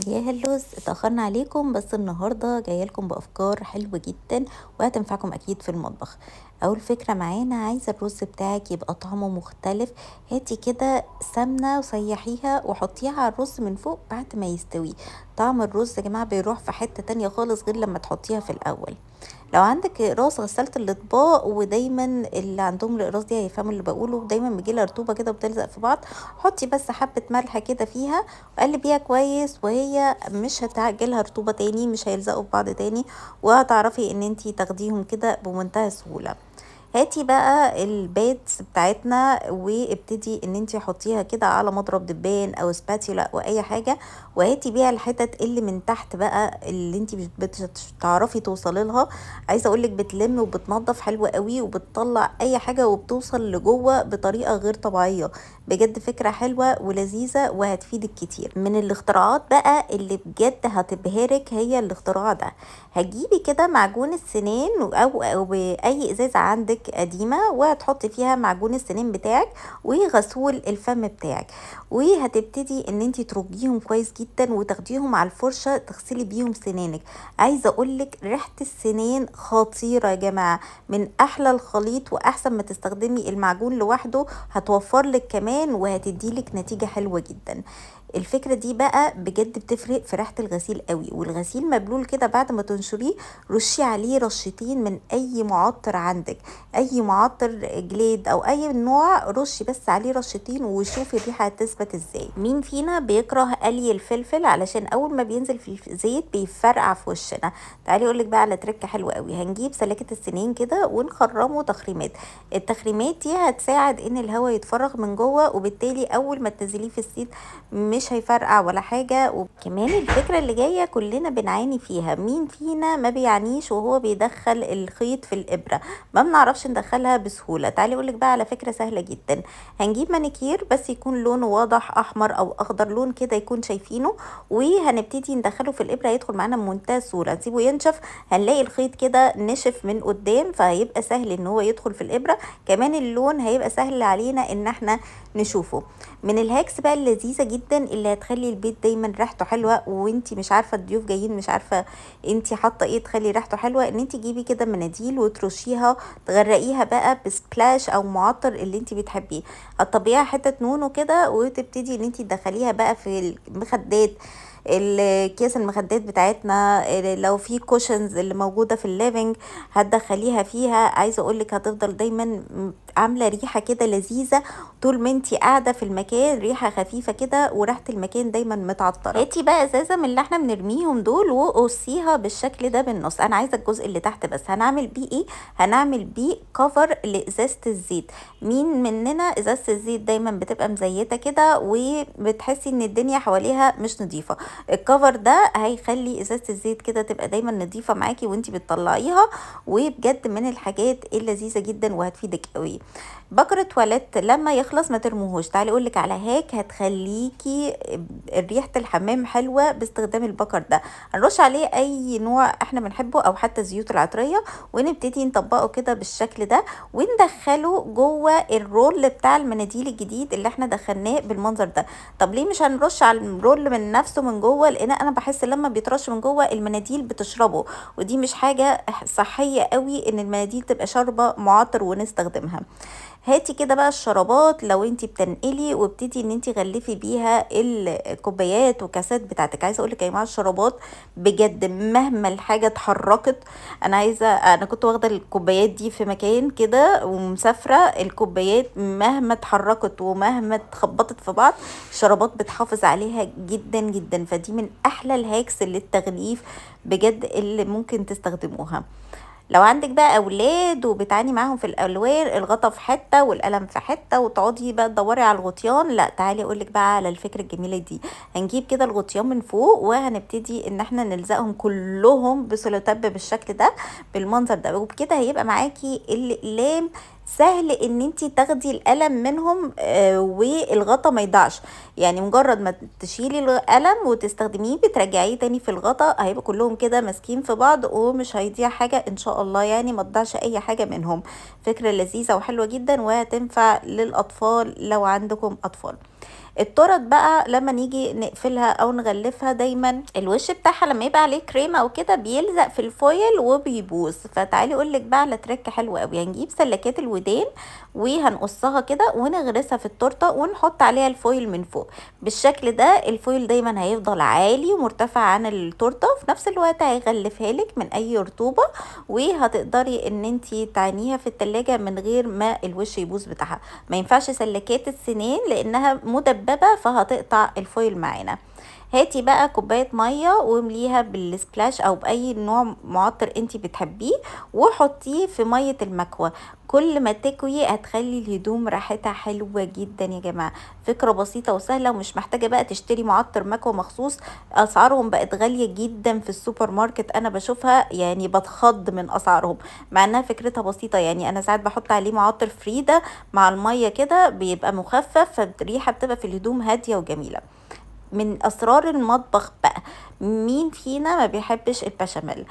يا هلوز اتأخرنا عليكم، بس النهاردة جاية لكم بأفكار حلوة جدا وهتنفعكم أكيد في المطبخ. أول فكرة معانا، عايزة الرز بتاعك يبقى طعمه مختلف. هاتي كده سمنة وسيحيها وحطيها على الرز من فوق بعد ما يستوي. طعم الرز يا جماعة بيروح في حتة تانية خالص غير لما تحطيها في الأول. لو عندك اقراص غسالة الأطباق، ودايما اللي عندهم الاقراص دي هيفهموا اللي بقوله، دايما بيجيلها رطوبة كده وبتلزق في بعض. حطي بس حبة ملح كده فيها وقلبيها كويس، وهي مش هتعجلها رطوبة تاني، مش هيلزقوا في بعض تاني، وهتعرفي ان انتي تاخديهم كده بمنتهى السهولة. هاتي بقى البيتس بتاعتنا وابتدي ان انتي حطيها كده على مضرب دبان او سباتيولا او اي حاجة، وهاتي بيها الحتت اللي من تحت بقى اللي انتي مش بتعرفي توصلي لها. عايزه اقولك بتلم وبتنظف حلوة قوي وبتطلع اي حاجة وبتوصل لجوه بطريقة غير طبيعية. بجد فكرة حلوة ولذيذة وهتفيدك كتير. من الاختراعات بقى اللي بجد هتبهرك هي الاختراع ده. هتجيبي كده معجون السنان او اي ازازه عندك قديمه، وهتحطي فيها معجون السنان بتاعك وغسول الفم بتاعك، وهتبتدي ان انتي ترجيهم كويس جدا وتاخديهم على الفرشه تغسلي بيهم سنانك. عايزه اقولك ريحه السنان خطيره يا جماعه، من احلى الخليط واحسن ما تستخدمي المعجون لوحده. هتوفر لك كمان وهتديلك نتيجه حلوه جدا. الفكرة دي بقى بجد بتفرق في ريحة الغسيل قوي. والغسيل مبلول كده بعد ما تنشريه، رشي عليه رشتين من اي معطر عندك، اي معطر جليد او اي نوع، رشي بس عليه رشتين وشوفي الريحة هتثبت ازاي. مين فينا بيكره قلي الفلفل؟ علشان اول ما بينزل في الزيت بيفرقع في وشنا. تعالي اقولك بقى على تركة حلوة قوي. هنجيب سلكة السنين كده ونخرمه تخريمات. التخريمات دي هتساعد ان الهواء يتفرغ من جوه، وبالتالي اول ما تنزليه في الزيت مش هيفرقع ولا حاجة. وكمان الفكرة اللي جاية كلنا بنعاني فيها، مين فينا ما بيعنيش وهو بيدخل الخيط في الإبرة؟ ما بنعرفش ندخلها بسهولة. تعالي اقولك بقى على فكرة سهلة جدا. هنجيب مانيكير بس يكون لونه واضح، احمر او اخضر، لون كده يكون شايفينه، وهنبتدي ندخله في الإبرة. هيدخل معانا بمنتهى السهولة. نسيبه ينشف، هنلاقي الخيط كده نشف من قدام، فهيبقى سهل ان هو يدخل في الإبرة. كمان اللون هيبقى سهل علينا ان احنا نشوفه. من الهاكس بقى اللذيذه جدا اللي هتخلي البيت دايما ريحته حلوه، وانتي مش عارفه الضيوف جايين مش عارفه انتي حاطه ايه تخلي ريحته حلوه، ان انتي تجيبي كده مناديل وترشيها، تغرقيها بقى بسبلاش او معطر اللي انتي بتحبيه. هتطبيها حته نونو كده، وتبتدي ان انتي تدخليها بقى في المخدات، الكيس المخدات بتاعتنا، لو في كوشنز اللي موجوده في الليفينج هتدخليها فيها. عايزه اقولك هتفضل دايما عامله ريحه كده لذيذه طول ما انتي قاعده في المكان، ريحه خفيفه كده وريحه المكان دايما متعطره. هاتي بقى ازازه من اللي احنا بنرميهم دول وقصيها بالشكل ده بالنص. انا عايزه الجزء اللي تحت بس. هنعمل بيه ايه؟ هنعمل بيه كفر لازازه الزيت. مين مننا ازازه الزيت دايما بتبقى مزيته كده وبتحسي ان الدنيا حواليها مش نظيفه؟ الكفر ده هيخلي ازازه الزيت كده تبقى دايما نظيفه معاكي وانتي بتطلعيها، وبجد من الحاجات اللذيذه جدا وهتفيدك قوي. بكر تواليت لما يخلص ما ترموهوش. تعالي اقولك على هاك هتخليكي ريحة الحمام حلوة باستخدام البكر ده. هنرش عليه اي نوع احنا بنحبه او حتى الزيوت العطرية، ونبتدي نطبقه كده بالشكل ده، وندخله جوه الرول بتاع المناديل الجديد اللي احنا دخلناه بالمنظر ده. طب ليه مش هنرش على الرول من نفسه من جوه؟ لان انا بحس لما بيترش من جوه المناديل بتشربه، ودي مش حاجة صحية قوي ان المناديل تبقى شاربة معطر ونستخدمها. هاتي كده بقى الشرابات لو انتي بتنقلي، وابتدي ان انتي غلفي بيها الكوبايات وكاسات بتاعتك. عايزه اقول لك يا جماعه الشرابات بجد مهما الحاجه اتحركت. انا كنت واخده الكوبايات دي في مكان كده ومسافره، الكوبايات مهما اتحركت ومهما اتخبطت في بعض الشرابات بتحافظ عليها جدا جدا. فدي من احلى الهاكس للتغليف بجد اللي ممكن تستخدموها. لو عندك بقى اولاد وبتعاني معاهم في الالوان، الغطا في حته والقلم في حته وتقعدي بقى تدوري على الغطيان، لا تعالي اقولك بقى على الفكره الجميله دي. هنجيب كده الغطيان من فوق وهنبتدي ان احنا نلزقهم كلهم بسلوتاب بالشكل ده بالمنظر ده، وبكده هيبقى معاكي الاقلام سهل ان انتي تاخدي القلم منهم والغطا ما يضيعش. يعني مجرد ما تشيلي القلم وتستخدميه بترجعيه تاني في الغطا، هيبقوا كلهم كده ماسكين في بعض ومش هيضيع حاجة ان شاء الله، يعني ما تضيعش اي حاجة منهم. فكرة لذيذة وحلوة جدا وهتنفع للاطفال لو عندكم اطفال. التورت بقى لما نيجي نقفلها او نغلفها دايما الوش بتاعها لما يبقى عليه كريمه او كده بيلزق في الفويل وبيبوظ. فتعالي اقول لك بقى على تريك حلوه قوي. هنجيب سلكات الودان وهنقصها كده ونغرسها في التورته ونحط عليها الفويل من فوق بالشكل ده. الفويل دايما هيفضل عالي ومرتفع عن التورته، وفي نفس الوقت هيغلفها لك من اي رطوبه، وهتقدري ان انتي تعينيها في التلاجة من غير ما الوش يبوظ بتاعها. ما ينفعش سلكات السنين لانها مدببه فهتقطع الفويل معانا. هاتي بقى كوبايه ميه وامليها بالسبلاش او باي نوع معطر انتي بتحبيه وحطيه في ميه المكوى. كل ما تكوي هتخلي الهدوم ريحتها حلوه جدا يا جماعه. فكره بسيطه وسهله ومش محتاجه بقى تشتري معطر مكوى مخصوص. اسعارهم بقت غاليه جدا في السوبر ماركت، انا بشوفها يعني بتخض من اسعارهم مع انها فكرتها بسيطه. يعني انا ساعات بحط عليه معطر فريده مع الميه كده بيبقى مخفف، فالريحه بتبقى في الهدوم هاديه وجميله. من اسرار المطبخ بقى، مين فينا ما بيحبش البشاميل؟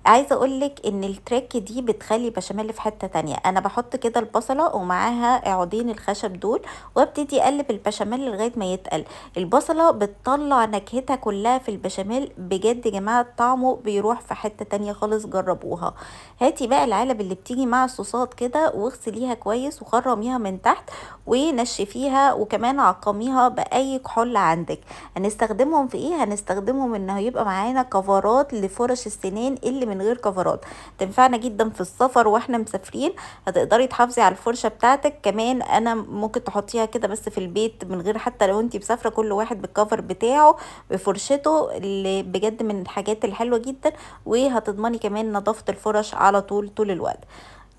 عايزه اقولك ان التريك دي بتخلي البشاميل في حته تانية. انا بحط كده البصله ومعاها عودين الخشب دول وابتدي اقلب البشاميل لغايه ما يتقل. البصله بتطلع نكهتها كلها في البشاميل بجد يا جماعه، طعمه بيروح في حته تانية خالص، جربوها. هاتي بقى العلب اللي بتيجي مع الصوصات كده واغسليها كويس وخرميها من تحت ونشفيها وكمان عقميها باي كحول عندك. هنستخدمهم في ايه؟ هنستخدمهم انه يبقى معانا كفرات لفرش السنان اللي من غير كفرات. تنفعنا جدا في السفر واحنا مسافرين، هتقدري تحافظي على الفرشه بتاعتك. كمان انا ممكن تحطيها كده بس في البيت من غير، حتى لو انتي مسافره كل واحد بالكفر بتاعه بفرشته، اللي بجد من الحاجات الحلوه جدا. وهتضمني كمان نظافه الفرش على طول الوقت.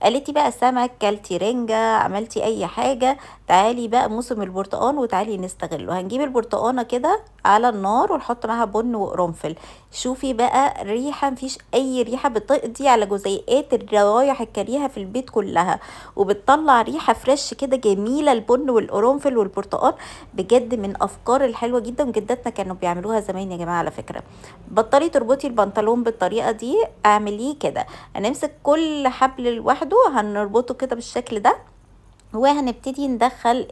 قالتي بقى سمك، كلتي رنجة، عملتي اي حاجة، تعالي بقى موسم البرتقان وتعالي نستغله. هنجيب البرتقانة كده على النار ونحط معاها بن وقرنفل. شوفي بقى ريحة، مفيش اي ريحة، بتقضي على جزيئات الروايح الكريهة في البيت كلها وبتطلع ريحة فريش كده جميلة. البن والقرنفل والبرتقان بجد من افكار الحلوة جدا، جداتنا كانوا بيعملوها زمان يا جماعة على فكرة. بطلي تربطي البنطلون بالطريقة دي، اعمليه كده. هنمسك كل حبل لوحده هنربطه كده بالشكل ده، وهنبتدي ندخل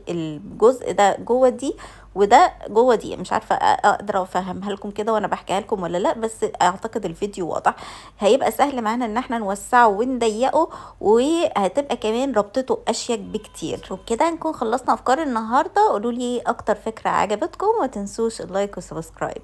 الجزء ده جوه دي وده جوه دي. مش عارفه اقدر افهمها لكم كده وانا بحكيها لكم ولا لا، بس اعتقد الفيديو واضح. هيبقى سهل معانا ان احنا نوسعه ونضيقه، وهتبقى كمان ربطته اشيك بكتير. وبكده نكون خلصنا افكار النهارده. قولوا لي اكتر فكره عجبتكم، وما تنسوش اللايك والسبسكرايب.